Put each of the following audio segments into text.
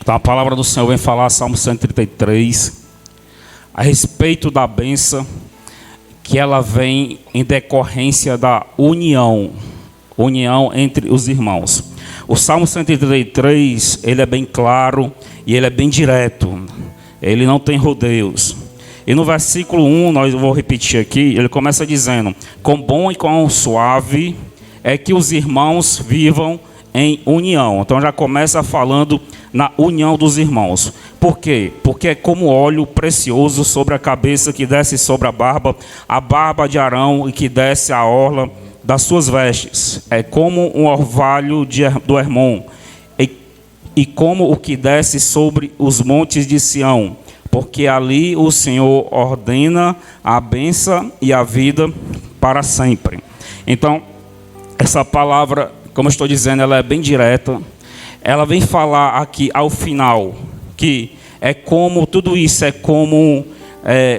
Então a palavra do Senhor vem falar, Salmo 133, a respeito da bênção, que ela vem em decorrência da união entre os irmãos. O Salmo 133, ele é bem claro e ele é bem direto, ele não tem rodeios. E no versículo 1, nós vou repetir aqui, ele começa dizendo: quão bom e quão suave é que os irmãos vivam em união. Então já começa falando na união dos irmãos. Por quê? Porque é como óleo precioso sobre a cabeça que desce sobre a barba de Arão e que desce a orla das suas vestes. É como um orvalho do Hermon e como o que desce sobre os montes de Sião. Porque ali o Senhor ordena a bênção e a vida para sempre. Então, essa palavra, como eu estou dizendo, ela é bem direta. Ela vem falar aqui ao final que é como tudo isso, é como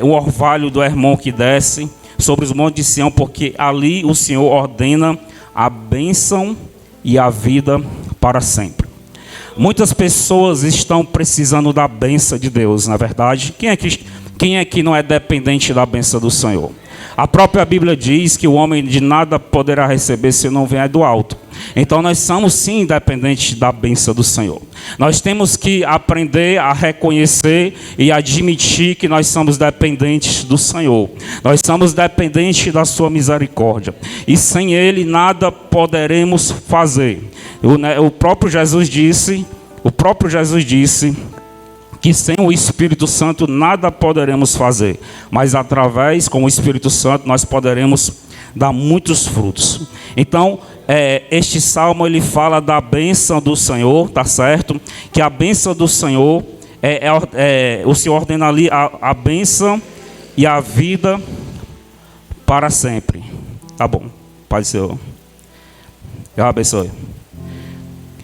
o orvalho do Hermon que desce sobre os montes de Sião, porque ali o Senhor ordena a bênção e a vida para sempre. Muitas pessoas estão precisando da bênção de Deus, na verdade. Quem é que não é dependente da bênção do Senhor? A própria Bíblia diz que o homem de nada poderá receber se não vier do alto. Então nós somos sim dependentes da bênção do Senhor. Nós temos que aprender a reconhecer e admitir que nós somos dependentes do Senhor. Nós somos dependentes da sua misericórdia. E sem Ele nada poderemos fazer. O próprio Jesus disse que sem o Espírito Santo nada poderemos fazer, mas através, com o Espírito Santo, nós poderemos dar muitos frutos. Então, este salmo, ele fala da bênção do Senhor, tá certo? Que a bênção do Senhor, o Senhor ordena ali a bênção e a vida para sempre. Tá bom, Pai do Senhor. Eu abençoe.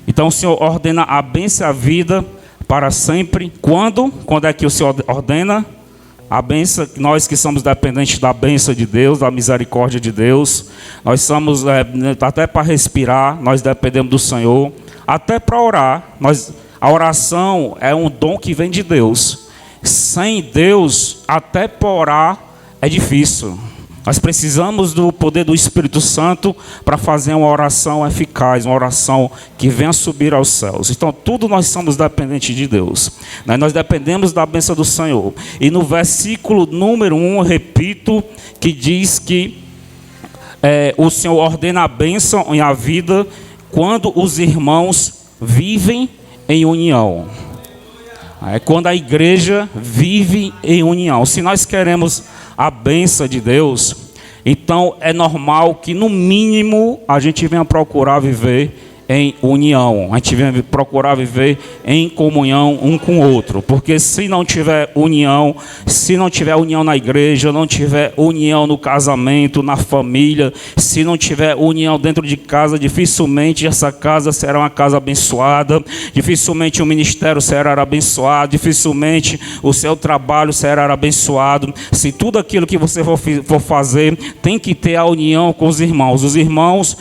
Então, o Senhor ordena a bênção e a vida para sempre. Quando é que o Senhor ordena a bênção? Nós que somos dependentes da bênção de Deus, da misericórdia de Deus, nós somos, até para respirar, nós dependemos do Senhor, até para orar. A oração é um dom que vem de Deus. Sem Deus, até para orar é difícil. Nós precisamos do poder do Espírito Santo para fazer uma oração eficaz, uma oração que venha subir aos céus. Então, tudo nós somos dependentes de Deus. Nós dependemos da bênção do Senhor. E no versículo número 1, eu repito, que diz que o Senhor ordena a bênção e a vida quando os irmãos vivem em união. É quando a igreja vive em união. Se nós queremos a bênção de Deus, então é normal que no mínimo a gente venha procurar viver em união. A gente venha procurar viver em comunhão um com o outro. Porque se não tiver união na igreja, não tiver união no casamento, na família, se não tiver união dentro de casa, dificilmente essa casa será uma casa abençoada, dificilmente o ministério será abençoado, dificilmente o seu trabalho será abençoado. Se tudo aquilo que você for fazer tem que ter a união com os irmãos. Os irmãos,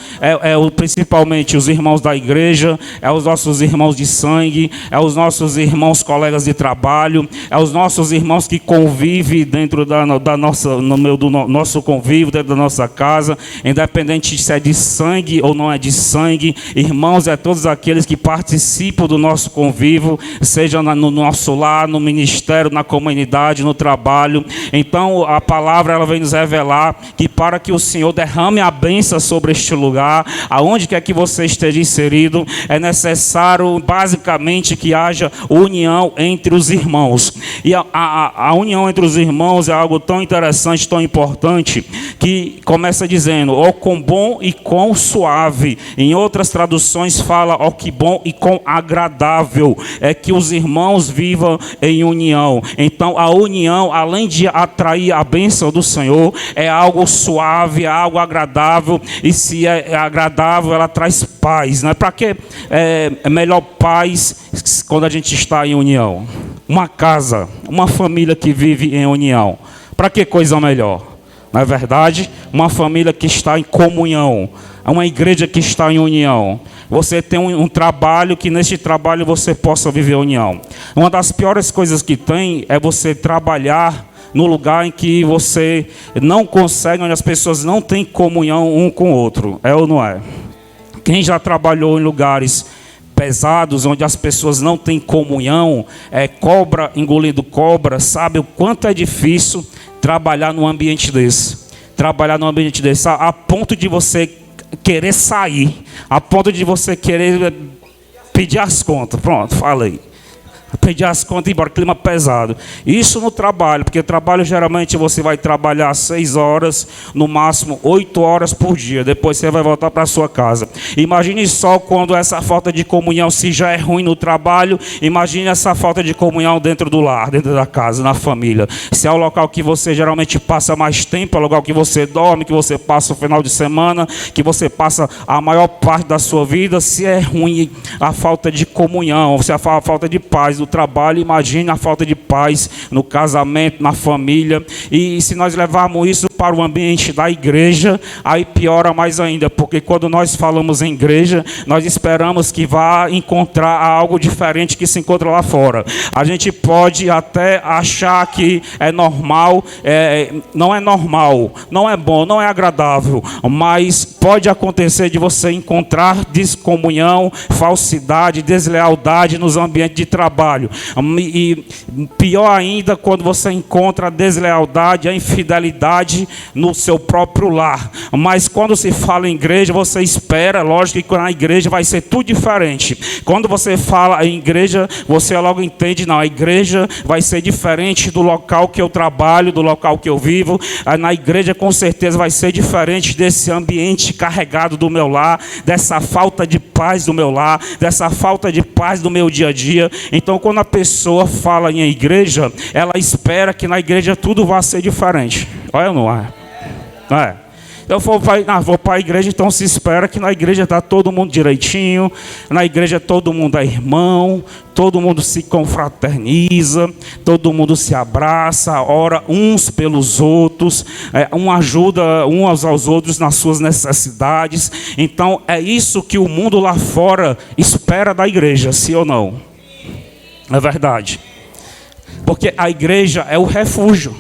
principalmente os irmãos da igreja, os nossos irmãos de sangue, os nossos irmãos colegas de trabalho, os nossos irmãos que convivem dentro do nosso convívio, dentro da nossa casa, independente se é de sangue ou não é de sangue. Irmãos, todos aqueles que participam do nosso convívio, seja no nosso lar, no ministério, na comunidade, no trabalho. Então a palavra ela vem nos revelar que para que o Senhor derrame a bênção sobre este lugar, aonde quer que você esteja inserido, é necessário basicamente que haja união entre os irmãos. E a união entre os irmãos é algo tão interessante, tão importante, que começa dizendo: ó quão bom e quão suave. Em outras traduções fala: ó que bom e quão agradável é que os irmãos vivam em união. Então a união, além de atrair a bênção do Senhor, é algo suave, é algo agradável. E se é agradável, ela traz paz. Não é para que é melhor paz quando a gente está em união? Uma casa, uma família que vive em união. Para que coisa melhor? Não é verdade? Uma família que está em comunhão. É uma igreja que está em união. Você tem um trabalho que neste trabalho você possa viver união. Uma das piores coisas que tem é você trabalhar no lugar em que você não consegue, onde as pessoas não têm comunhão um com o outro. É ou não é? Quem já trabalhou em lugares pesados, onde as pessoas não têm comunhão, cobra engolindo cobra, sabe o quanto é difícil trabalhar num ambiente desse. Trabalhar num ambiente desse, a ponto de você querer sair, a ponto de você querer pedir as contas. Pronto, falei. Pedir as contas e ir embora, clima pesado. Isso no trabalho, porque trabalho geralmente você vai trabalhar 6 horas, no máximo 8 horas por dia. Depois você vai voltar para sua casa. Imagine só quando essa falta de comunhão, se já é ruim no trabalho, imagine essa falta de comunhão dentro do lar, dentro da casa, na família. Se é o local que você geralmente passa mais tempo, é o local que você dorme, que você passa o final de semana, que você passa a maior parte da sua vida, se é ruim a falta de comunhão, se é a falta de paz do trabalho, imagine a falta de paz no casamento, na família. E se nós levarmos isso para o ambiente da igreja, aí piora mais ainda, porque quando nós falamos em igreja, nós esperamos que vá encontrar algo diferente que se encontra lá fora. A gente pode até achar que é normal, não é normal, não é bom, não é agradável, mas pode acontecer de você encontrar descomunhão, falsidade, deslealdade nos ambientes de trabalho. E pior ainda quando você encontra a deslealdade, a infidelidade no seu próprio lar. Mas quando se fala em igreja, você espera, lógico que na igreja vai ser tudo diferente. Quando você fala em igreja, você logo entende, não, a igreja vai ser diferente do local que eu trabalho, do local que eu vivo. Na igreja com certeza vai ser diferente desse ambiente carregado do meu lar, dessa falta de paz do meu lar, dessa falta de paz do meu dia a dia. Então, quando a pessoa fala em igreja, ela espera que na igreja tudo vá ser diferente. Olha ou não é? Não é? Eu vou para a igreja, então se espera que na igreja está todo mundo direitinho, na igreja todo mundo é irmão, todo mundo se confraterniza, todo mundo se abraça, ora uns pelos outros, um ajuda uns aos outros nas suas necessidades. Então é isso que o mundo lá fora espera da igreja, sim ou não? É verdade. Porque a igreja é o refúgio.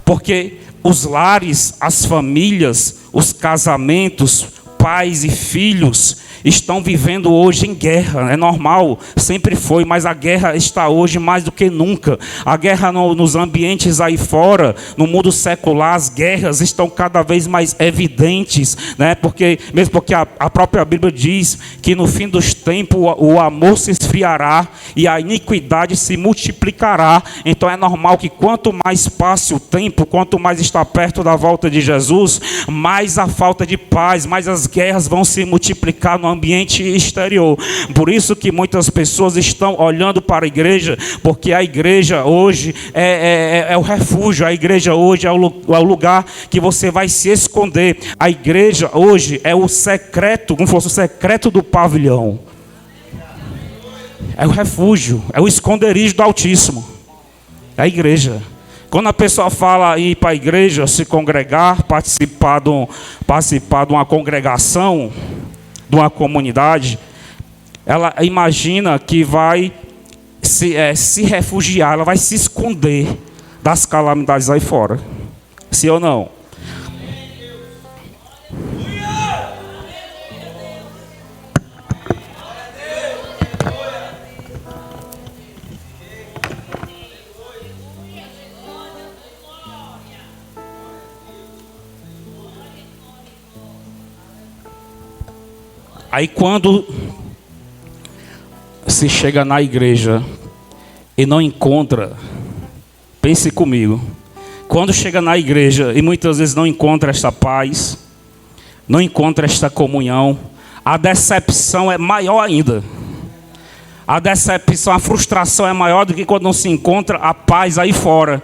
Porque os lares, as famílias, os casamentos, pais e filhos estão vivendo hoje em guerra. É normal, sempre foi, mas a guerra está hoje mais do que nunca. A guerra nos ambientes aí fora, no mundo secular, as guerras estão cada vez mais evidentes, né? Mesmo porque a própria Bíblia diz que no fim dos tempos o amor se esfriará e a iniquidade se multiplicará. Então é normal que quanto mais passe o tempo, quanto mais está perto da volta de Jesus, mais a falta de paz, mais as guerras vão se multiplicar no ambiente exterior. Por isso que muitas pessoas estão olhando para a igreja, porque a igreja hoje é o refúgio, a igreja hoje é o lugar que você vai se esconder. A igreja hoje é o secreto, como fosse o secreto do pavilhão. É o refúgio, é o esconderijo do Altíssimo. É a igreja. Quando a pessoa fala em ir para a igreja, se congregar, participar de uma congregação, de uma comunidade, ela imagina que vai se refugiar, ela vai se esconder das calamidades aí fora. Sim ou não? Aí quando se chega na igreja e não encontra, pense comigo, quando chega na igreja e muitas vezes não encontra esta paz, não encontra esta comunhão, a decepção é maior ainda. A decepção, a frustração é maior do que quando não se encontra a paz aí fora.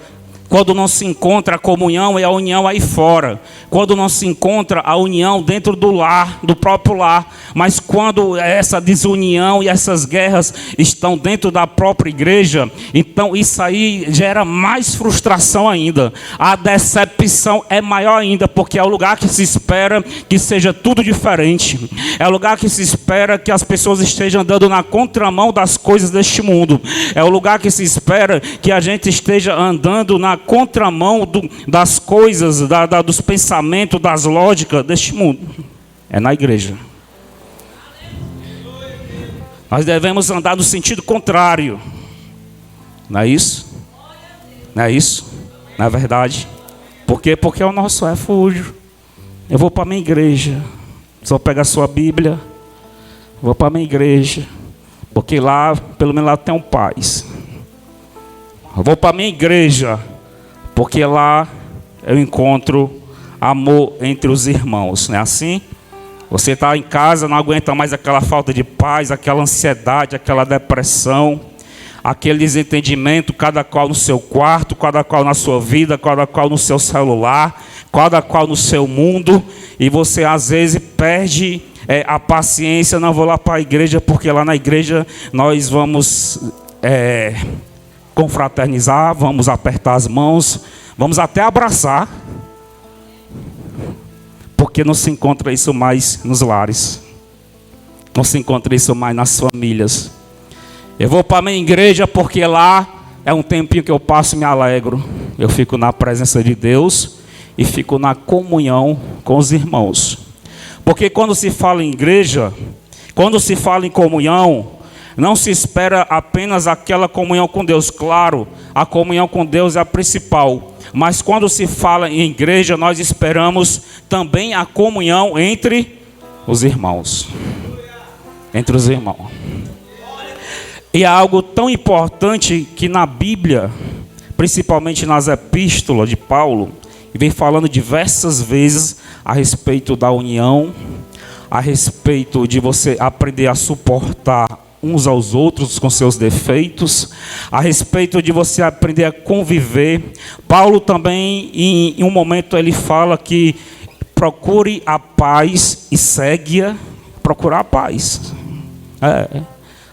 Quando não se encontra a comunhão e a união aí fora. Quando não se encontra a união dentro do lar, do próprio lar. Mas quando essa desunião e essas guerras estão dentro da própria igreja, então isso aí gera mais frustração ainda. A decepção é maior ainda, porque é o lugar que se espera que seja tudo diferente. É o lugar que se espera que as pessoas estejam andando na contramão das coisas deste mundo. É o lugar que se espera que a gente esteja andando na contramão das coisas, dos pensamentos, das lógicas deste mundo. É na igreja. Nós devemos andar no sentido contrário. Não é isso? Não é isso? Não é verdade? Por quê? Porque é o nosso refúgio. Eu vou para a minha igreja. Só pega a sua Bíblia. Vou para a minha igreja. Porque lá, pelo menos lá tem um paz. Eu vou para a minha igreja. Porque lá eu encontro amor entre os irmãos. Não é assim? Você está em casa, não aguenta mais aquela falta de paz, aquela ansiedade, aquela depressão, aquele desentendimento, cada qual no seu quarto, cada qual na sua vida, cada qual no seu celular, cada qual no seu mundo, e você às vezes perde a paciência. Não vou lá para a igreja, porque lá na igreja nós vamos confraternizar, vamos apertar as mãos, vamos até abraçar, porque não se encontra isso mais nos lares, não se encontra isso mais nas famílias. Eu vou para a minha igreja porque lá é um tempinho que eu passo e me alegro, eu fico na presença de Deus e fico na comunhão com os irmãos. Porque quando se fala em igreja, quando se fala em comunhão, não se espera apenas aquela comunhão com Deus. Claro, a comunhão com Deus é a principal. Mas quando se fala em igreja, nós esperamos também a comunhão entre os irmãos. Entre os irmãos. E é algo tão importante que na Bíblia, principalmente nas epístolas de Paulo, vem falando diversas vezes a respeito da união, a respeito de você aprender a suportar uns aos outros com seus defeitos, a respeito de você aprender a conviver. Paulo também, em um momento, ele fala que procure a paz e segue-a. Procurar a paz.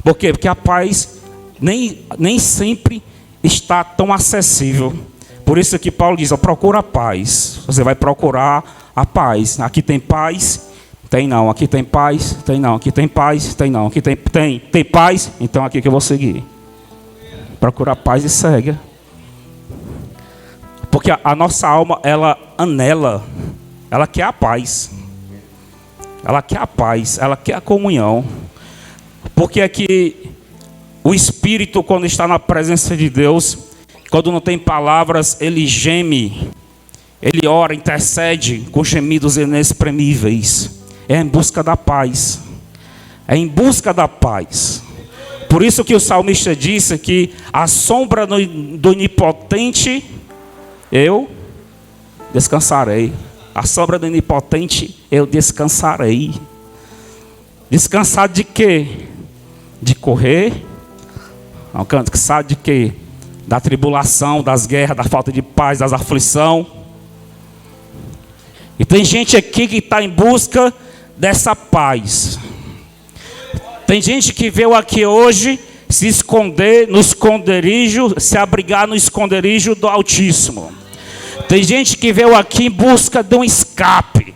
Por quê? Porque a paz nem sempre está tão acessível. Por isso que Paulo diz, procura a paz. Você vai procurar a paz. Aqui tem paz. Tem não, aqui tem paz, tem não, aqui tem paz, tem não, aqui tem paz, então aqui que eu vou seguir. Procura a paz e segue. Porque a nossa alma, ela anela, ela quer a paz. Ela quer a paz, ela quer a comunhão. Porque é que o Espírito, quando está na presença de Deus, quando não tem palavras, ele geme, ele ora, intercede com gemidos inexprimíveis. É em busca da paz. É em busca da paz. Por isso que o salmista disse que a sombra do onipotente eu descansarei. A sombra do onipotente eu descansarei. Descansar de quê? De correr. Não canto, cansado de quê? Da tribulação, das guerras, da falta de paz, das aflições. E tem gente aqui que está em busca dessa paz. Tem gente que veio aqui hoje se esconder no esconderijo, se abrigar no esconderijo do Altíssimo. Tem gente que veio aqui em busca de um escape.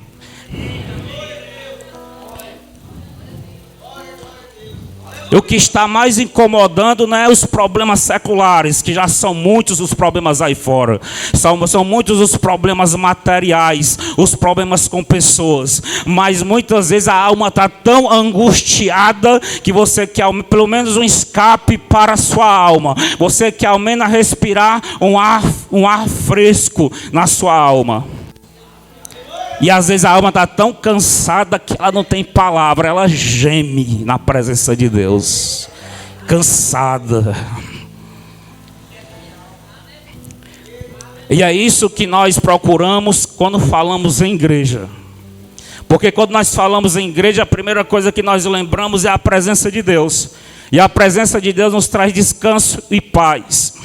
E o que está mais incomodando não é os problemas seculares, que já são muitos os problemas aí fora. São muitos os problemas materiais, os problemas com pessoas. Mas muitas vezes a alma está tão angustiada que você quer pelo menos um escape para a sua alma. Você quer ao menos respirar um ar fresco na sua alma. E às vezes a alma está tão cansada que ela não tem palavra, ela geme na presença de Deus, cansada. E é isso que nós procuramos quando falamos em igreja. Porque quando nós falamos em igreja, a primeira coisa que nós lembramos é a presença de Deus. E a presença de Deus nos traz descanso e paz.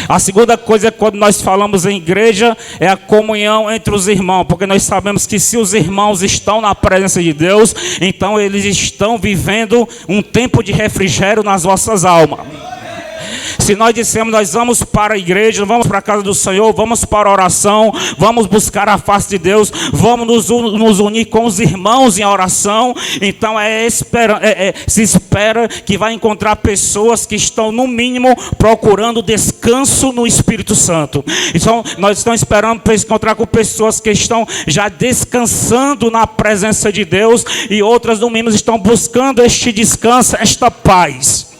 A segunda coisa é quando nós falamos em igreja, é a comunhão entre os irmãos, porque nós sabemos que se os irmãos estão na presença de Deus, então eles estão vivendo um tempo de refrigério nas vossas almas. Se nós dissemos, nós vamos para a igreja, vamos para a casa do Senhor, vamos para a oração, vamos buscar a face de Deus, vamos nos unir com os irmãos em oração, então se espera que vai encontrar pessoas que estão, no mínimo, procurando descanso no Espírito Santo. Então, nós estamos esperando encontrar com pessoas que estão já descansando na presença de Deus, e outras, no mínimo, estão buscando este descanso, esta paz.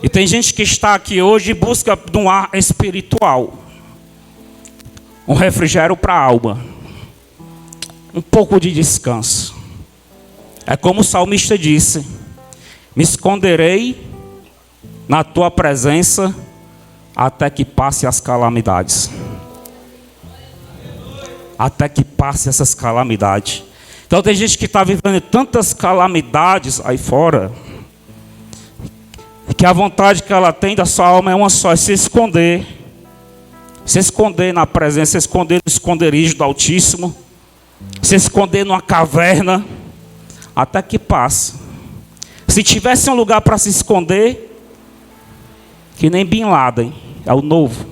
E tem gente que está aqui hoje e busca um ar espiritual, um refrigério para a alma, um pouco de descanso. É como o salmista disse: me esconderei na tua presença até que passe as calamidades. Até que passe essas calamidades. Então tem gente que está vivendo tantas calamidades aí fora, que a vontade que ela tem da sua alma é uma só: é se esconder. Se esconder na presença, se esconder no esconderijo do Altíssimo, se esconder numa caverna, até que passe. Se tivesse um lugar para se esconder, que nem Bin Laden, é o novo,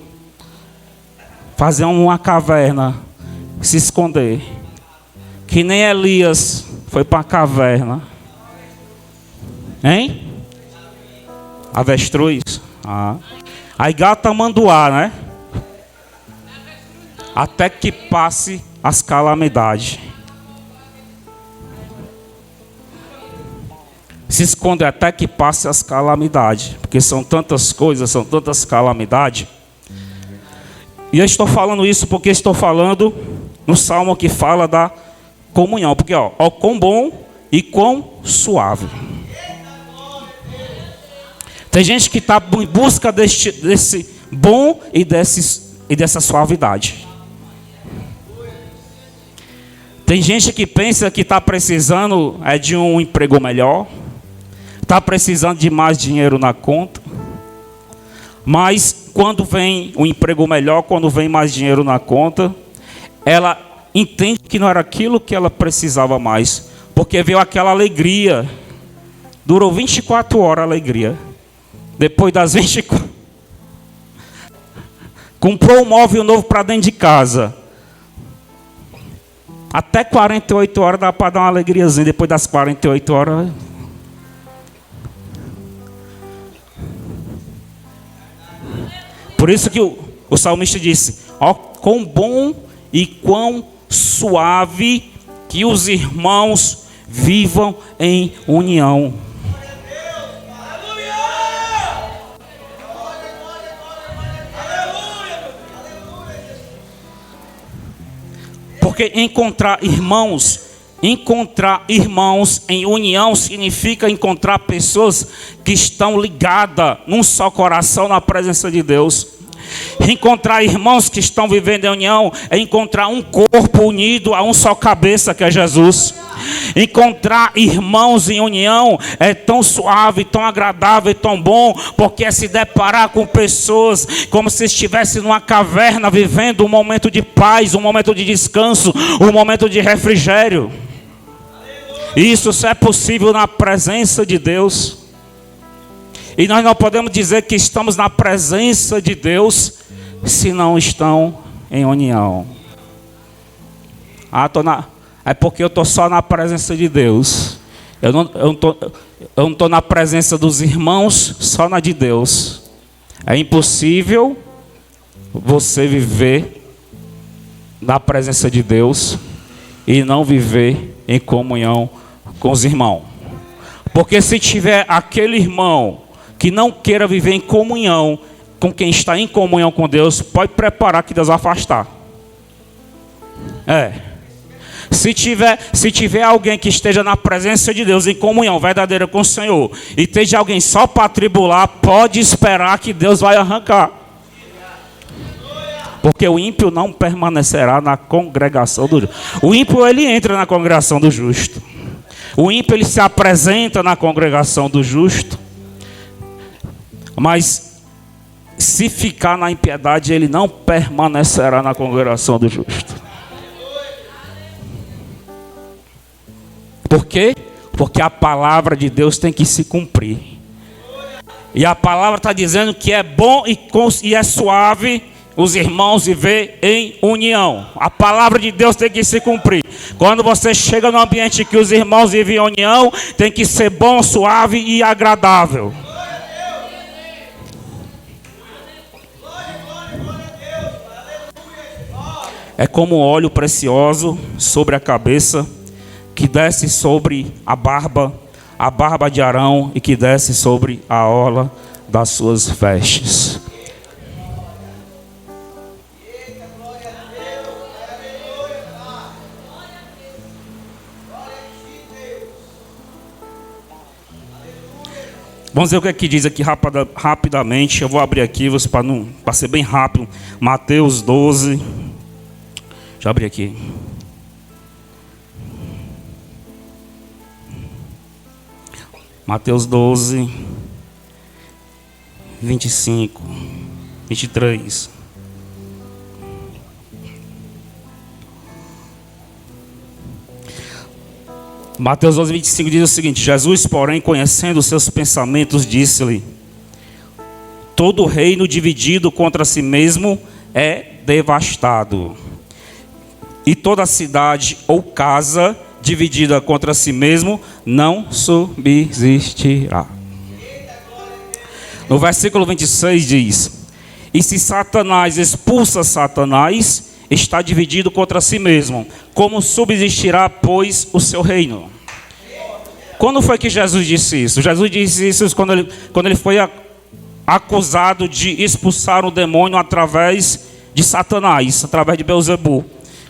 fazer uma caverna, se esconder. Que nem Elias foi para a caverna. Hein? Avestruz. Aí gata mandoá, né? Até que passe as calamidades. Se esconde até que passe as calamidades. Porque são tantas coisas, são tantas calamidades. E eu estou falando isso porque estou falando no salmo que fala da comunhão. Porque ó quão bom e quão suave. Tem gente que está em busca desse bom e dessa suavidade. Tem gente que pensa que está precisando de um emprego melhor, está precisando de mais dinheiro na conta, mas quando vem um emprego melhor, quando vem mais dinheiro na conta, ela entende que não era aquilo que ela precisava mais, porque veio aquela alegria, durou 24 horas a alegria. Depois das 24, comprou um móvel novo para dentro de casa. Até 48 horas dá para dar uma alegriazinha. Depois das 48 horas. Por isso que o salmista disse: ó, quão bom e quão suave que os irmãos vivam em união. Porque encontrar irmãos em união significa encontrar pessoas que estão ligadas num só coração na presença de Deus. Encontrar irmãos que estão vivendo em união é encontrar um corpo unido a um só cabeça, que é Jesus. Encontrar irmãos em união é tão suave, tão agradável e tão bom, porque é se deparar com pessoas como se estivesse numa caverna vivendo um momento de paz, um momento de descanso, um momento de refrigério. E isso só é possível na presença de Deus. E nós não podemos dizer que estamos na presença de Deus se não estão em união. É porque eu estou só na presença de Deus. Eu não estou na presença dos irmãos, só na de Deus. É impossível você viver na presença de Deus e não viver em comunhão com os irmãos. Porque se tiver aquele irmão que não queira viver em comunhão com quem está em comunhão com Deus, pode preparar que Deus vai afastar. Se tiver alguém que esteja na presença de Deus, em comunhão verdadeira com o Senhor, e esteja alguém só para tribular, pode esperar que Deus vai arrancar. Porque o ímpio não permanecerá na congregação do justo. O ímpio, ele entra na congregação do justo. O ímpio ele se apresenta na congregação do justo, mas se ficar na impiedade, ele não permanecerá na congregação do justo. Por quê? Porque a palavra de Deus tem que se cumprir. E a palavra está dizendo que é bom e é suave os irmãos viver em união. A palavra de Deus tem que se cumprir. Quando você chega no ambiente que os irmãos vivem em união, tem que ser bom, suave e agradável. É como óleo precioso sobre a cabeça, que desce sobre a barba de Arão, e que desce sobre a orla das suas vestes. Vamos ver o que é que diz aqui rapidamente. Eu vou abrir aqui para ser bem rápido. Mateus 12. Deixa eu abrir aqui. Mateus 12, 25, 23. Mateus 12, 25 diz o seguinte: Jesus, porém, conhecendo os seus pensamentos, disse-lhe: todo reino dividido contra si mesmo é devastado, e toda cidade ou casa dividida contra si mesmo não subsistirá. No versículo 26 diz: e se Satanás expulsa Satanás, está dividido contra si mesmo. Como subsistirá, pois, o seu reino? Quando foi que Jesus disse isso? Jesus disse isso quando ele foi acusado de expulsar o demônio através de Satanás, através de Beelzebul.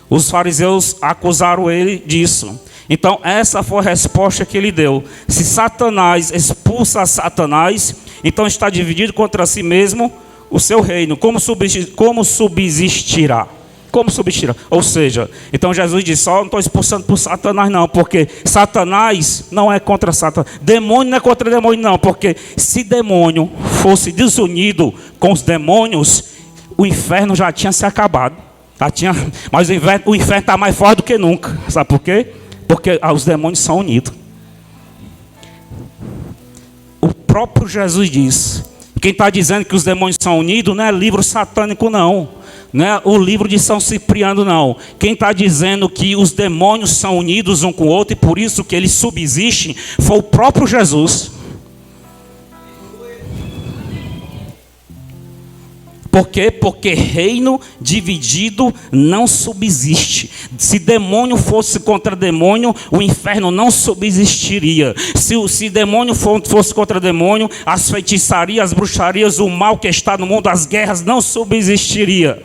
Os fariseus acusaram ele disso. Então essa foi a resposta que ele deu. Se Satanás expulsa Satanás, então está dividido contra si mesmo o seu reino. Como subsistirá? Como subsistirá? Ou seja, então Jesus disse: não estou expulsando por Satanás não, porque Satanás não é contra Satanás. Demônio não é contra demônio não, porque se demônio fosse desunido com os demônios, o inferno já tinha se acabado. Mas o inferno está mais forte do que nunca. Sabe por quê? Porque os demônios são unidos. O próprio Jesus disse. Quem está dizendo que os demônios são unidos não é livro satânico não. Não é o livro de São Cipriano não. Quem está dizendo que os demônios são unidos um com o outro e por isso que eles subsistem foi o próprio Jesus. Por quê? Porque reino dividido não subsiste. Se demônio fosse contra demônio, o inferno não subsistiria. Se demônio fosse contra demônio, as feitiçarias, as bruxarias, o mal que está no mundo, as guerras não subsistiria.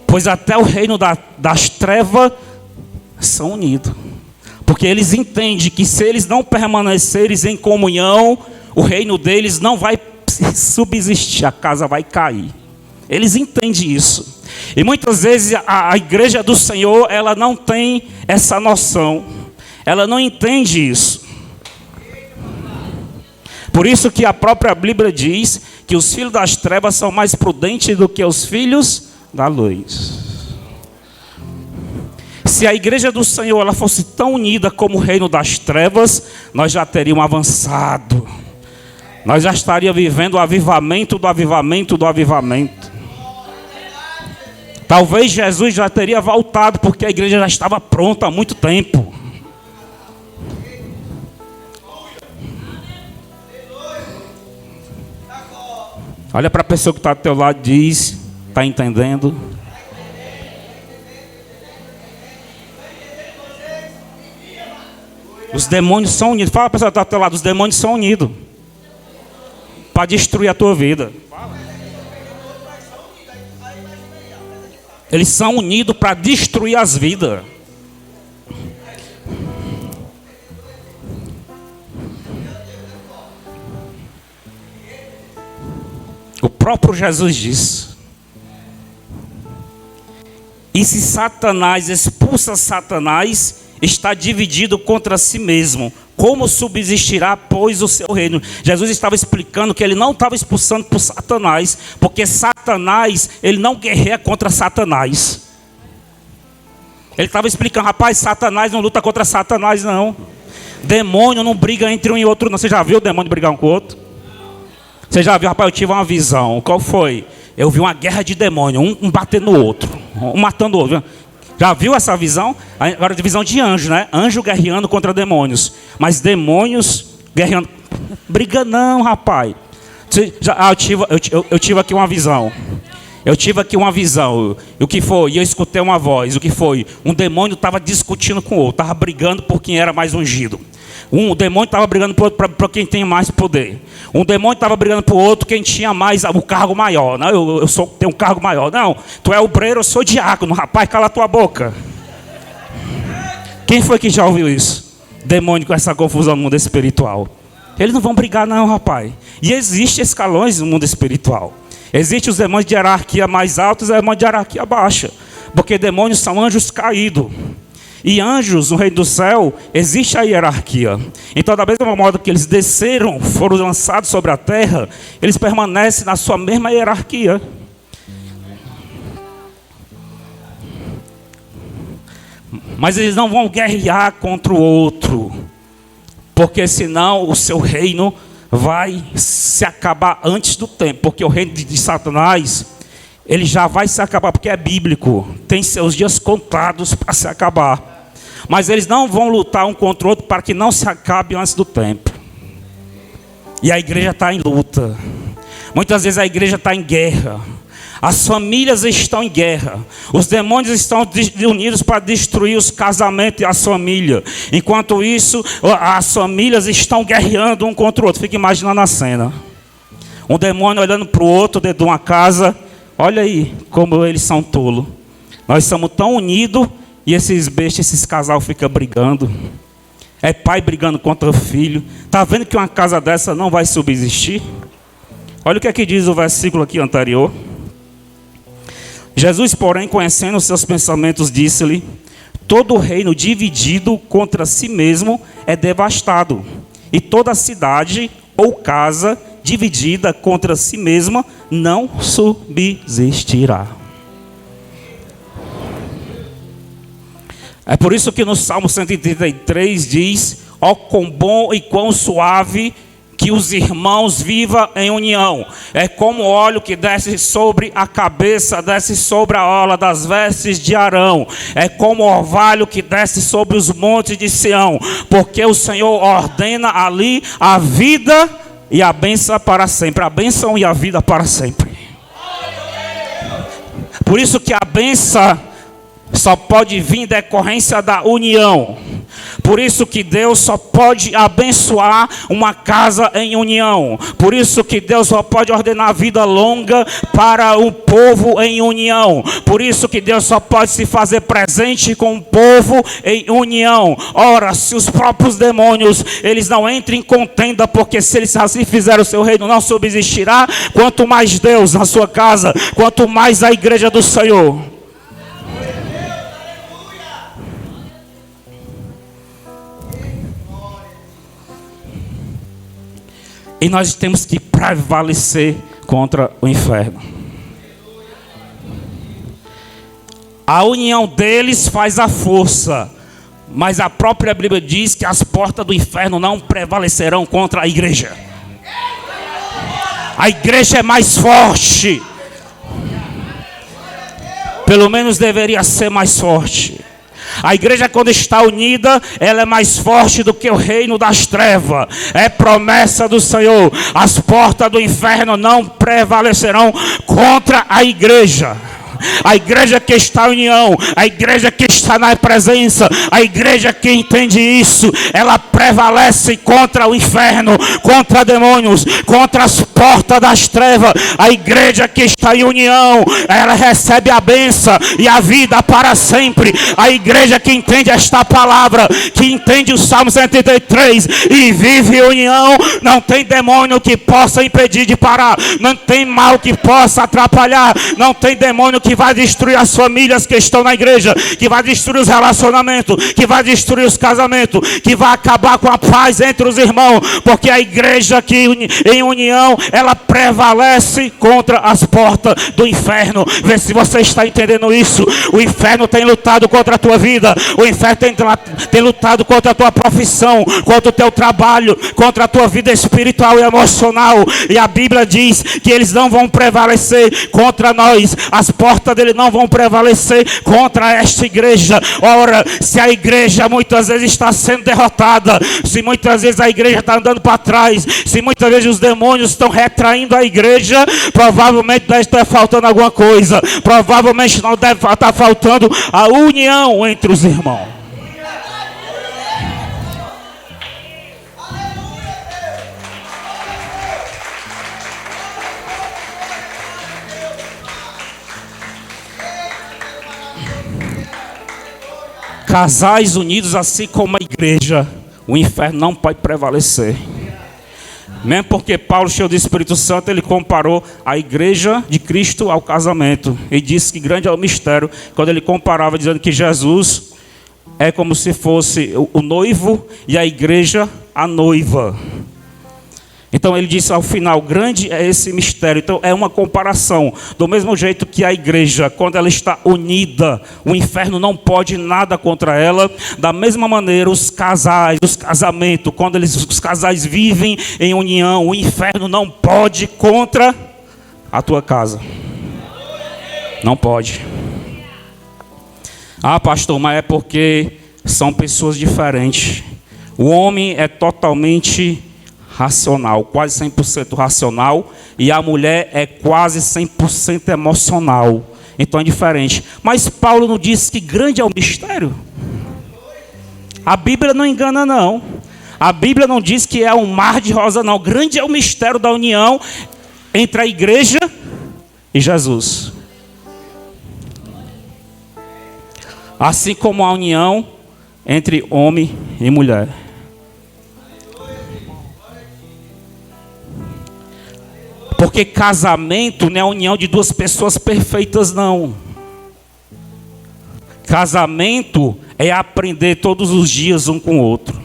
Pois até o reino das trevas são unidos. Porque eles entendem que se eles não permanecerem em comunhão, o reino deles não vai subsistir, a casa vai cair. Eles entendem isso. E muitas vezes a igreja do Senhor, ela não tem essa noção. Ela não entende isso. Por isso que a própria Bíblia diz que os filhos das trevas são mais prudentes do que os filhos da luz. Se a igreja do Senhor ela fosse tão unida como o reino das trevas, nós já teríamos avançado. Nós já estaríamos vivendo o avivamento do avivamento do avivamento. Talvez Jesus já teria voltado, porque a igreja já estava pronta há muito tempo. Olha para a pessoa que está ao teu lado e diz: está entendendo? Os demônios são unidos. Fala para a pessoa que está ao teu lado: os demônios são unidos para destruir a tua vida. Eles são unidos para destruir as vidas. O próprio Jesus disse. E se Satanás expulsa Satanás, está dividido contra si mesmo. Como subsistirá, pois, o seu reino? Jesus estava explicando que ele não estava expulsando por Satanás, porque Satanás, ele não guerreia contra Satanás. Ele estava explicando, rapaz, Satanás não luta contra Satanás, não. Demônio não briga entre um e outro, não. Você já viu o demônio brigar um com o outro? Você já viu, rapaz, eu tive uma visão. Qual foi? Eu vi uma guerra de demônio, um batendo no outro, um matando o outro. Já viu essa visão? Agora, visão de anjo, né? Anjo guerreando contra demônios. Mas demônios guerreando. Briga não, rapaz. Eu tive aqui uma visão. Eu tive aqui uma visão. O que foi? E eu escutei uma voz. O que foi? Um demônio estava discutindo com o outro. Estava brigando por quem era mais ungido. Um demônio estava brigando para quem tem mais poder. Um demônio estava brigando para o outro quem tinha mais o cargo maior. Não, eu tenho um cargo maior. Não, tu é obreiro, eu sou diácono. Rapaz, cala a tua boca. Quem foi que já ouviu isso? Demônio com essa confusão no mundo espiritual. Eles não vão brigar não, rapaz. E existem escalões no mundo espiritual. Existem os demônios de hierarquia mais altos e os demônios de hierarquia baixa. Porque demônios são anjos caídos. E anjos, no reino do céu, existe a hierarquia. Então, da mesma modo que eles desceram, foram lançados sobre a terra, eles permanecem na sua mesma hierarquia. Mas eles não vão guerrear contra o outro, porque senão o seu reino vai se acabar antes do tempo. Porque o reino de Satanás, ele já vai se acabar, porque é bíblico, tem seus dias contados para se acabar. Mas eles não vão lutar um contra o outro para que não se acabe antes do tempo. E a igreja está em luta. Muitas vezes a igreja está em guerra. As famílias estão em guerra. Os demônios estão unidos para destruir os casamentos e as famílias. Enquanto isso, as famílias estão guerreando um contra o outro. Fica imaginando a cena. Um demônio olhando para o outro dentro de uma casa. Olha aí como eles são tolos. Nós somos tão unidos e esses bestas, esses casal ficam brigando. É pai brigando contra o filho. Está vendo que uma casa dessa não vai subsistir? Olha o que é que diz o versículo aqui anterior. Jesus, porém, conhecendo os seus pensamentos, disse-lhe: todo reino dividido contra si mesmo é devastado, e toda cidade ou casa dividida contra si mesma não subsistirá. É por isso que no Salmo 133 diz: ó, quão bom e quão suave que os irmãos vivam em união. É como o óleo que desce sobre a cabeça, desce sobre a orla das vestes de Arão. É como o orvalho que desce sobre os montes de Sião. Porque o Senhor ordena ali a vida e a bênção para sempre. A bênção e a vida para sempre. Por isso que a bênção só pode vir em decorrência da união. Por isso que Deus só pode abençoar uma casa em união. Por isso que Deus só pode ordenar vida longa para o povo em união. Por isso que Deus só pode se fazer presente com o povo em união. Ora, se os próprios demônios, eles não entram em contenda, porque se eles assim fizerem, o seu reino não subsistirá. Quanto mais Deus na sua casa, quanto mais a igreja do Senhor. E nós temos que prevalecer contra o inferno. A união deles faz a força. Mas a própria Bíblia diz que as portas do inferno não prevalecerão contra a igreja. A igreja é mais forte. Pelo menos deveria ser mais forte. A igreja, quando está unida, ela é mais forte do que o reino das trevas. É promessa do Senhor: as portas do inferno não prevalecerão contra a igreja. A igreja que está em união, a igreja que está na presença, a igreja que entende isso, ela prevalece contra o inferno, contra demônios, contra as portas das trevas. A igreja que está em união, ela recebe a bênção e a vida para sempre. A igreja que entende esta palavra, que entende o Salmo 133 e vive em união, não tem demônio que possa impedir de parar, não tem mal que possa atrapalhar, não tem demônio que que vai destruir as famílias que estão na igreja, que vai destruir os relacionamentos, que vai destruir os casamentos, que vai acabar com a paz entre os irmãos, porque a igreja que em união, ela prevalece contra as portas do inferno. Vê se você está entendendo isso. O inferno tem lutado contra a tua vida, o inferno tem lutado contra a tua profissão, contra o teu trabalho, contra a tua vida espiritual e emocional, e a Bíblia diz que eles não vão prevalecer contra nós, as portas dele não vão prevalecer contra esta igreja. Ora, se a igreja muitas vezes está sendo derrotada, se muitas vezes a igreja está andando para trás, se muitas vezes os demônios estão retraindo a igreja, provavelmente deve estar faltando alguma coisa, provavelmente não deve estar faltando a união entre os irmãos. Casais unidos, assim como a igreja, o inferno não pode prevalecer. Mesmo porque Paulo, cheio do Espírito Santo, ele comparou a igreja de Cristo ao casamento. Ele disse que grande é o mistério, quando ele comparava, dizendo que Jesus é como se fosse o noivo e a igreja a noiva. Então ele disse ao final, grande é esse mistério. Então é uma comparação. Do mesmo jeito que a igreja, quando ela está unida, o inferno não pode nada contra ela. Da mesma maneira, os casais, os casamentos, quando os casais vivem em união, o inferno não pode contra a tua casa. Não pode. Ah, pastor, mas é porque são pessoas diferentes. O homem é totalmente racional, quase 100% racional, e a mulher é quase 100% emocional. Então é diferente. Mas Paulo não disse que grande é o mistério? A Bíblia não engana, não. A Bíblia não diz que é um mar de rosa, não. Grande é o mistério da união entre a igreja e Jesus. Assim como a união entre homem e mulher. Porque casamento não é a união de duas pessoas perfeitas, não. Casamento é aprender todos os dias um com o outro.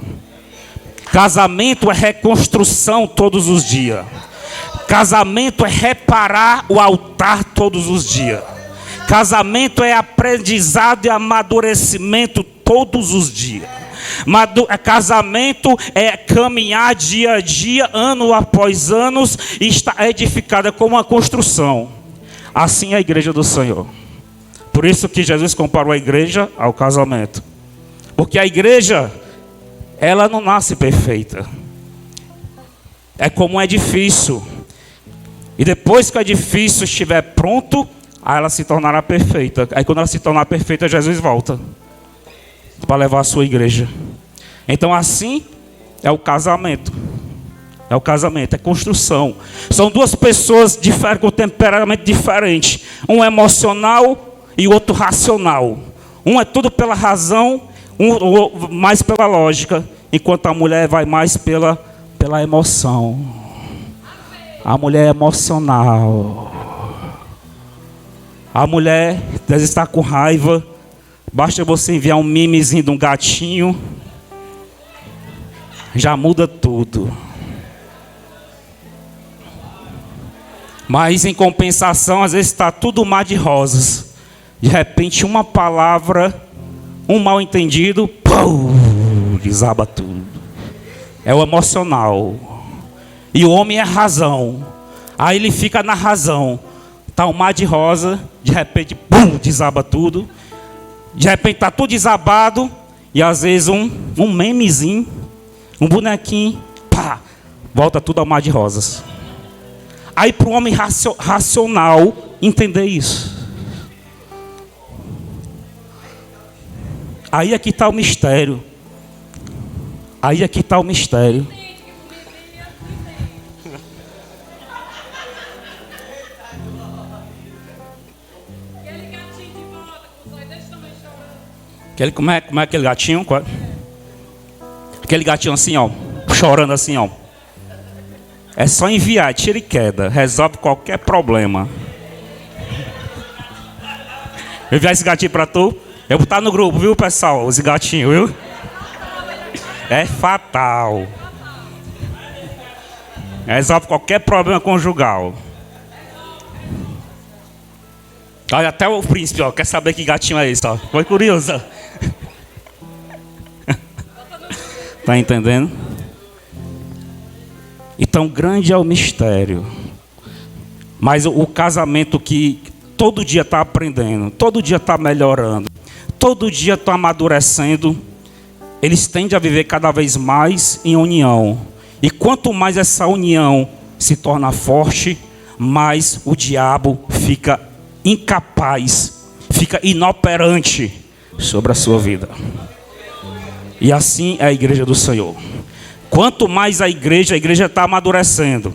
Casamento é reconstrução todos os dias. Casamento é reparar o altar todos os dias. Casamento é aprendizado e amadurecimento todos os dias. Casamento é caminhar dia a dia, ano após ano, e está edificada como uma construção. Assim é a igreja do Senhor. Por isso que Jesus comparou a igreja ao casamento. Porque a igreja, ela não nasce perfeita. É como um edifício. E depois que o edifício estiver pronto, aí ela se tornará perfeita. Aí quando ela se tornar perfeita, Jesus volta para levar a sua igreja. Então assim é o casamento. É o casamento, é construção. São duas pessoas com temperamento diferente. Um emocional e o outro racional. Um é tudo pela razão, um mais pela lógica, enquanto a mulher vai mais pela emoção. A mulher é emocional. A mulher deve estar com raiva. Basta você enviar um memezinho de um gatinho, já muda tudo. Mas em compensação, às vezes está tudo mar de rosas. De repente uma palavra, um mal entendido, desaba tudo. É o emocional. E o homem é razão. Aí ele fica na razão. Está um mar de rosa, de repente, desaba tudo. De repente está tudo desabado. E às vezes um memezinho, um bonequinho, volta tudo ao mar de rosas. Aí para o homem racional entender isso. Aí aqui está o mistério. Aí aqui está o mistério. Como é aquele gatinho? Aquele gatinho assim, ó, chorando assim, ó. É só enviar, tira e queda, resolve qualquer problema. Eu enviar esse gatinho pra tu. Eu vou botar no grupo, viu, pessoal? Os gatinhos, viu? É fatal. Resolve qualquer problema conjugal. Olha, até o príncipe, ó, quer saber que gatinho é esse, ó. Foi curioso. Tá entendendo? Então, grande é o mistério. Mas o casamento que todo dia está aprendendo, todo dia está melhorando, todo dia está amadurecendo, eles tendem a viver cada vez mais em união. E quanto mais essa união se torna forte, mais o diabo fica incapaz, fica inoperante sobre a sua vida. E assim é a igreja do Senhor. Quanto mais a igreja está amadurecendo,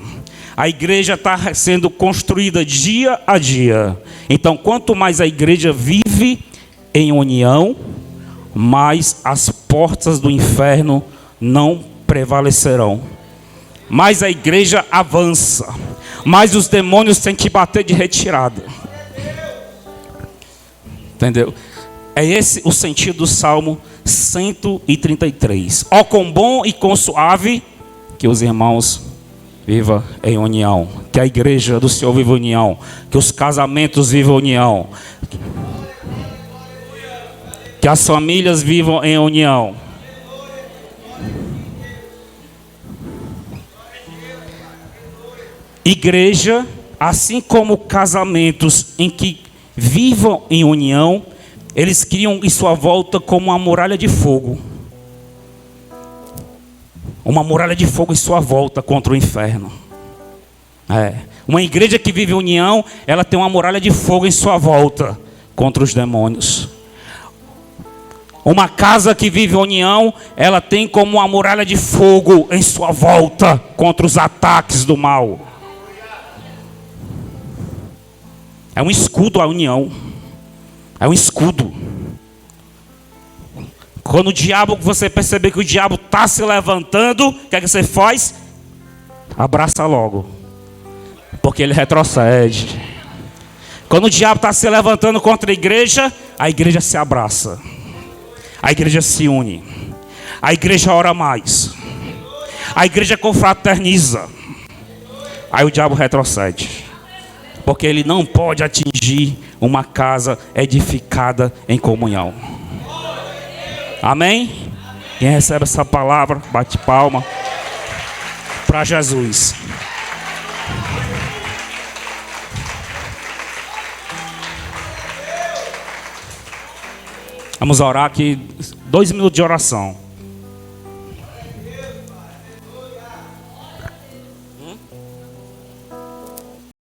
a igreja está sendo construída dia a dia. Então, quanto mais a igreja vive em união, mais as portas do inferno não prevalecerão. Mais a igreja avança, mais os demônios têm que bater de retirada. Entendeu? É esse o sentido do Salmo 133. Ó, quão bom e quão suave que os irmãos vivam em união, que a igreja do Senhor viva em união, que os casamentos vivam em união, que as famílias vivam em união. Igreja, assim como casamentos em que vivam em união, eles criam em sua volta como uma muralha de fogo. Uma muralha de fogo em sua volta contra o inferno. Uma igreja que vive em união, ela tem uma muralha de fogo em sua volta contra os demônios. Uma casa que vive em união, ela tem como uma muralha de fogo em sua volta contra os ataques do mal. É um escudo a união. É um escudo. Quando o diabo, você perceber que o diabo está se levantando, o que é que você faz? Abraça logo, porque ele retrocede. Quando o diabo está se levantando contra a igreja se abraça, a igreja se une, a igreja ora mais, a igreja confraterniza. Aí o diabo retrocede, porque ele não pode atingir uma casa edificada em comunhão. Amém? Quem recebe essa palavra, bate palma para Jesus. Vamos orar aqui, 2 minutos de oração.